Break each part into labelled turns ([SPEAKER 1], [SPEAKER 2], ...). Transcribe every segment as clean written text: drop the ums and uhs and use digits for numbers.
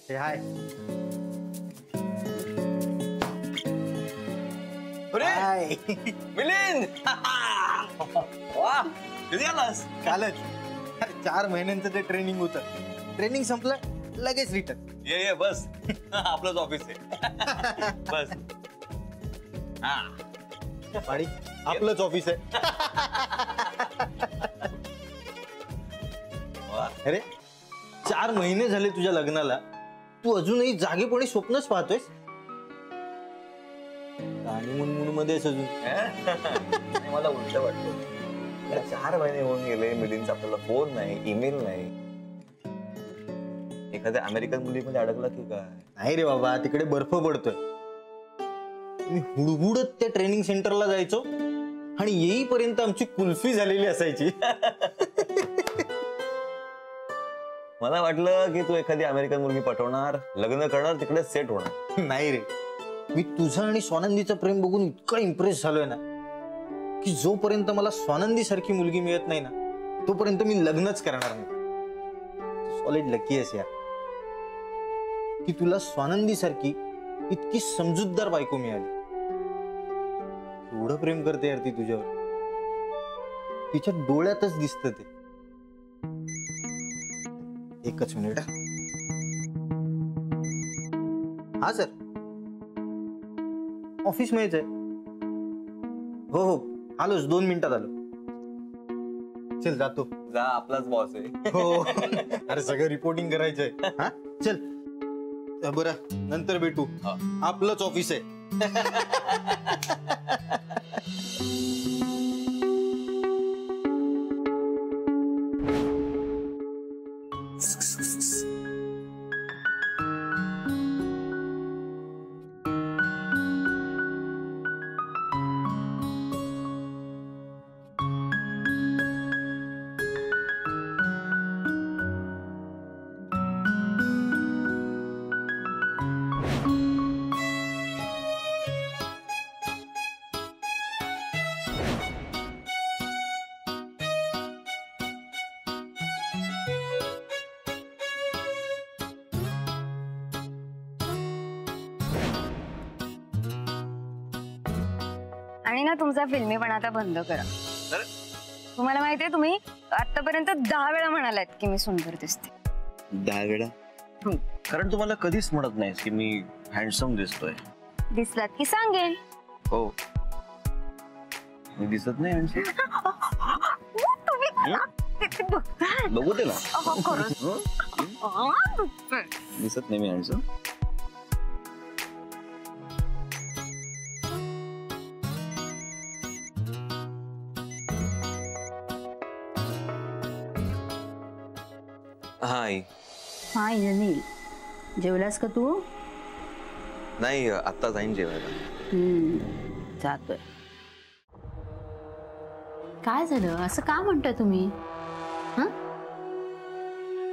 [SPEAKER 1] हाय.
[SPEAKER 2] अरे मिलिंद वाह कधी आलास?
[SPEAKER 1] कालच. 4 महिन्यांचं ते ट्रेनिंग होतं. ट्रेनिंग संपलं लगेच रिटर्न.
[SPEAKER 2] ये बस आपलंच ऑफिस आहे. बस
[SPEAKER 1] आणि आपलंच ऑफिस आहे. अरे 4 महिने झाले तुझ्या लग्नाला, तू अजूनही जागेपणी स्वप्नच पाहतोयस. आणि म्हणून मध्ये अजून
[SPEAKER 2] मला उलट वाटतं. 4 महिने होऊन गेले, मिलिंदचा आपल्याला फोन नाही, ईमेल नाही. एखाद्या अमेरिकन मुलीमध्ये अडकला की काय?
[SPEAKER 1] नाही रे बाबा, तिकडे बर्फ पडतोय. मी हुडहुडत त्या ट्रेनिंग सेंटरला जायचो आणि येईपर्यंत आमची कुल्फी झालेली असायची.
[SPEAKER 2] मला वाटलं की तू एखादी अमेरिकन मुलगी पटवणार, लग्न करणार, तिकडे सेट होणार.
[SPEAKER 1] नाही रे, मी तुझं आणि स्वानंदीचं प्रेम बघून इतका इम्प्रेस झालोय ना की जोपर्यंत मला स्वानंदी सारखी मुलगी मिळत नाही ना तोपर्यंत मी लग्नच करणार नाही. सॉलिड लकी आहेस यार की तुला स्वानंदी सारखी इतकी समजूतदार बायको मिळाली. एवढं प्रेम करते यार ती तुझ्यावर. तिच्या डोळ्यातच दिसत ते. एकच मिनिट. हा सर, ऑफिस मध्येच आहे. हो हो आलोच, 2 मिनिटात आलो. चल जातो.
[SPEAKER 2] जा, आपलाच बॉस आहे.
[SPEAKER 1] हो अरे सगळं रिपोर्टिंग करायचंय. हा चल बरं, नंतर भेटू. आपलंच ऑफिस आहे.
[SPEAKER 3] आणि ना तुमचा फिल्मीपणा आता बंद करा. तुम्हाला माहितीये तुम्ही आतापर्यंत 10 वेळा म्हणालात की मी सुंदर दिसते.
[SPEAKER 2] 10 वेळा? कारण तुम्हाला कधीच म्हणत नाहीस की मी हँडसम दिसतोय.
[SPEAKER 3] दिसलात की सांगेन.
[SPEAKER 2] हो, मी दिसत नाही हँडसम. बघू दे ना. दिसत नाही मी हँडसम. हाय.
[SPEAKER 4] हाय अनिल, जेवलास का तू?
[SPEAKER 2] नाही, आता जाईन जेवायला.
[SPEAKER 4] जातोय. काय झालं, असं का म्हणताय तुम्ही? हं?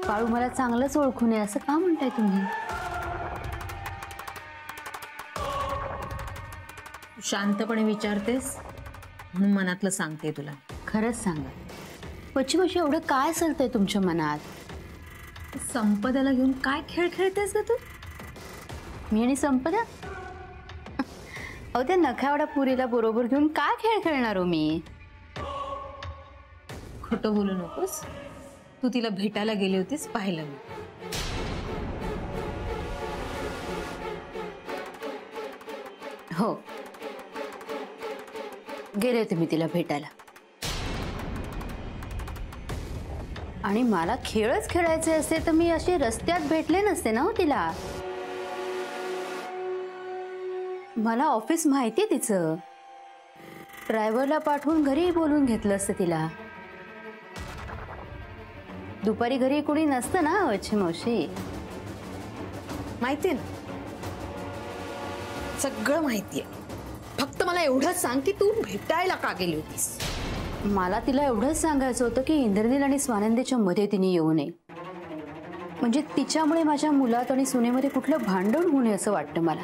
[SPEAKER 4] काळू मला चांगलंच ओळखून आहे असं का म्हणताय तुम्ही?
[SPEAKER 5] शांतपणे विचारतेस म्हणून मनातलं सांगते तुला.
[SPEAKER 4] खरंच सांगा, पश्चिमाशी एवढं काय चालतंय तुमच्या मनात?
[SPEAKER 5] संपदाला घेऊन काय खेळ खेळतेस ग तू?
[SPEAKER 4] मी आणि संपदा? अहो त्या नखावडा पुरीला बरोबर घेऊन काय खेळ खेळणार हो मी?
[SPEAKER 5] खोटं बोलू नकोस. तू तिला भेटायला गेली होतीस, पाहिलं मी.
[SPEAKER 4] हो गेले होते मी तिला भेटायला. आणि मला खेळच खेळायचे असते तर मी असे रस्त्यात भेटले नसते ना हो तिला. मला ऑफिस माहितीये तिचं. ड्रायव्हरला पाठवून घरी बोलून घेतलं असतं तिला. दुपारी घरी कोणी नसतं ना वच्छी मावशी.
[SPEAKER 5] माहितीये ना, सगळं माहितीये. फक्त मला एवढंच सांग की तू भेटायला का गेली होतीस?
[SPEAKER 4] मला तिला एवढंच सांगायचं होतं की इंद्रनील आणि स्वानंदीच्या मध्ये तिने येऊ नये. म्हणजे तिच्यामुळे माझ्या मुलात आणि सुनेमध्ये कुठलं भांडण होऊ नये असं वाटतं मला.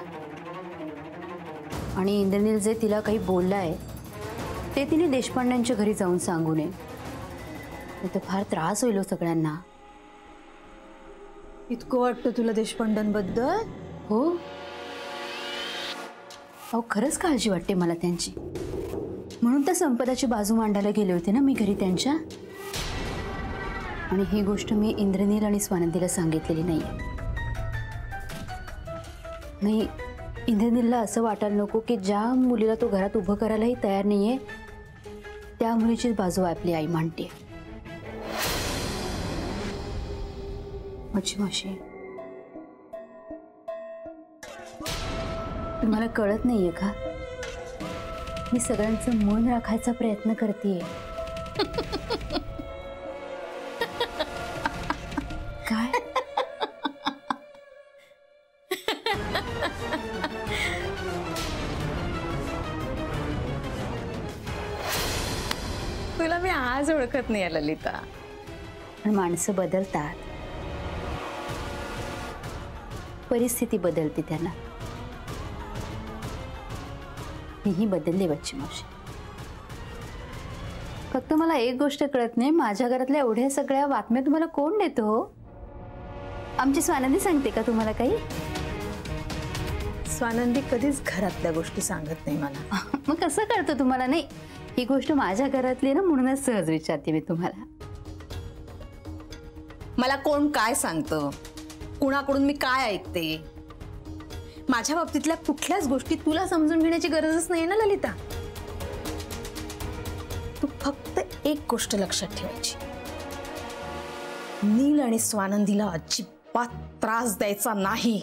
[SPEAKER 4] आणि इंद्रनील जे तिला काही बोललाय ते तिने देशपांड्यांच्या घरी जाऊन सांगू नये. नाही तर फार त्रास होईल सगळ्यांना.
[SPEAKER 5] इतकं वाटतं तुला देशपांड्यांबद्दल?
[SPEAKER 4] हो, अहो खरंच काळजी वाटते मला त्यांची. म्हणून तर संपदाची बाजू मांडायला गेले होते ना मी घरी त्यांच्या. आणि ही गोष्ट मी इंद्रनील आणि स्वानंदीला सांगितलेली नाहीये. नाही, इंद्रनीलला असं वाटायला नको की ज्या मुलीला तो घरात उभं करायलाही तयार नाहीये त्या मुलीची बाजू आपली आई मांडते. माझी माशी, तुम्हाला कळत नाहीये का? मी सगळ्यांचं मन राखायचा प्रयत्न करतेय. काय?
[SPEAKER 5] तुला मी आज ओळखत नाही ललिता.
[SPEAKER 4] पण माणसं बदलतात, परिस्थिती बदलते त्यांना. मीही बदलले बच्ची मावशी. फक्त मला एक गोष्ट कळत नाही, माझ्या घरातल्या एवढ्या सगळ्या बातम्या तुम्हाला कोण देतो हो? आमची स्वानंदी सांगते का तुम्हाला काही?
[SPEAKER 5] स्वानंदी कधीच घरातल्या गोष्टी सांगत नाही मला.
[SPEAKER 4] मग कसं कळतं तुम्हाला? नाही, ही गोष्ट माझ्या घरातली ना, म्हणूनच सहज विचारते मी तुम्हाला.
[SPEAKER 5] मला कोण काय सांगतं, कुणाकडून मी काय ऐकते, माझ्या बाबतीतल्या कुठल्याच गोष्टी तुला समजून घेण्याची गरजच नाही ना ललिता. तू फक्त एक गोष्ट लक्षात ठेवायची, नील आणि स्वानंदीला अजिबात त्रास द्यायचा नाही.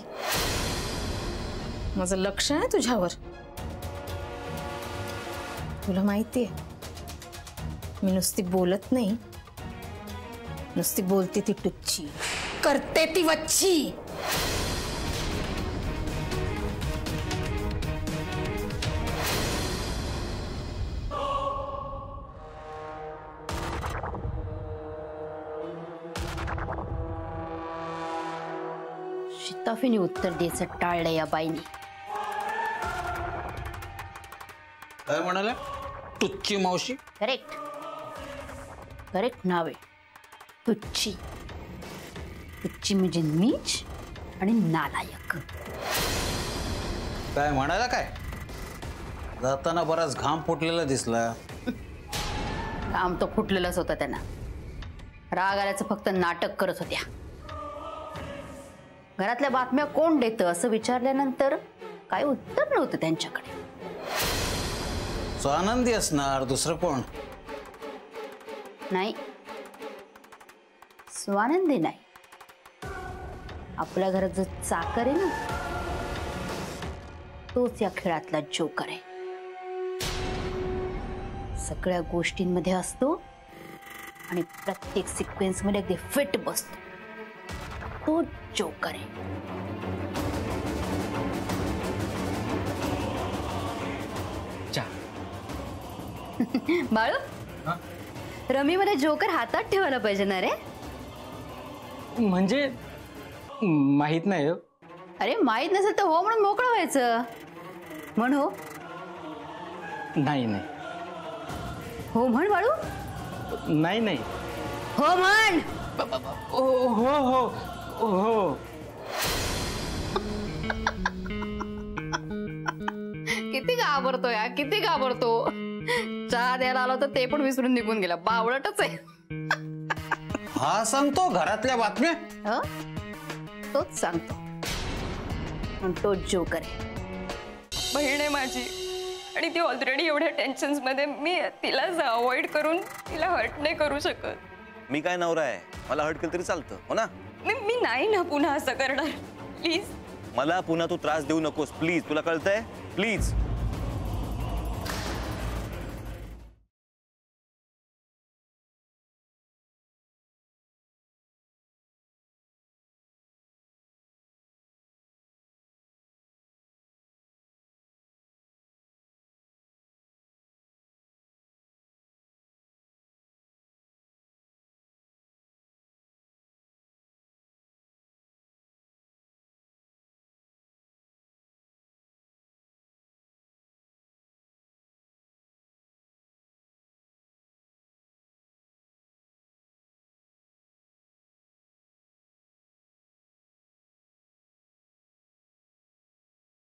[SPEAKER 5] माझं लक्ष आहे तुझ्यावर. तुला माहितीये मी नुसती बोलत नाही, नुसती बोलते ती टुच्ची, करते ती वच्ची.
[SPEAKER 4] शिताफीने उत्तर द्यायचं टाळलं या बाईने.
[SPEAKER 6] काय म्हणाले? तुच्ची मावशी?
[SPEAKER 4] करेक्ट, करेक्ट नाव आहे तुच्ची. तुच्ची म्हणजे नीच आणि नालायक.
[SPEAKER 6] काय म्हणाला? काय जाताना बराच घाम फुटलेला दिसला.
[SPEAKER 4] काम तो फुटलेलंच होतं त्यांना. राग आल्याचं फक्त नाटक करत होत्या. घरातल्या बातम्या कोण देतं असं विचारल्यानंतर काय उत्तर नव्हतं त्यांच्याकडे.
[SPEAKER 6] स्वानंदी असणार, दुसरं कोण?
[SPEAKER 4] नाही, स्वानंदी नाही. आपल्या घरात जो चाकर आहे ना, तोच या खेळातला जोकर आहे. सगळ्या गोष्टींमध्ये असतो आणि प्रत्येक सिक्वेन्स मध्ये अगदी फिट बसतो. तो जोकर आहे. बाळू, रमीमध्ये जोकर हातात ठेवायला पाहिजे ना रे.
[SPEAKER 7] म्हणजे माहित नाही.
[SPEAKER 4] अरे माहित नसेल तर हो म्हणून मोकळं व्हायचं. म्हण हो.
[SPEAKER 7] नाही नाही.
[SPEAKER 4] हो म्हण बाळू.
[SPEAKER 7] नाही नाही.
[SPEAKER 4] हो म्हण.
[SPEAKER 7] हो हो हो.
[SPEAKER 4] किती घाबरतो या, किती घाबरतो. चहा द्यायला आलो तर ते पण विसरून निघून गेला. बावळटच आहे.
[SPEAKER 6] हा सांगतो घरातल्या बातम्या.
[SPEAKER 4] हं? तोच सांगतो. पण तोच जोकर आहे.
[SPEAKER 3] बहीण आहे माझी आणि ती ऑलरेडी एवढ्या टेन्शन्स मध्ये. मी तिला अवॉइड करून तिला हर्ट नाही करू शकत.
[SPEAKER 2] मी काय नवरा आहे, मला हर्ट केलं तरी चालतं हो ना.
[SPEAKER 3] मी नाही ना पुन्हा असं करणार. प्लीज
[SPEAKER 2] मला पुन्हा तू त्रास देऊ नकोस प्लीज. तुला कळतंय? प्लीज.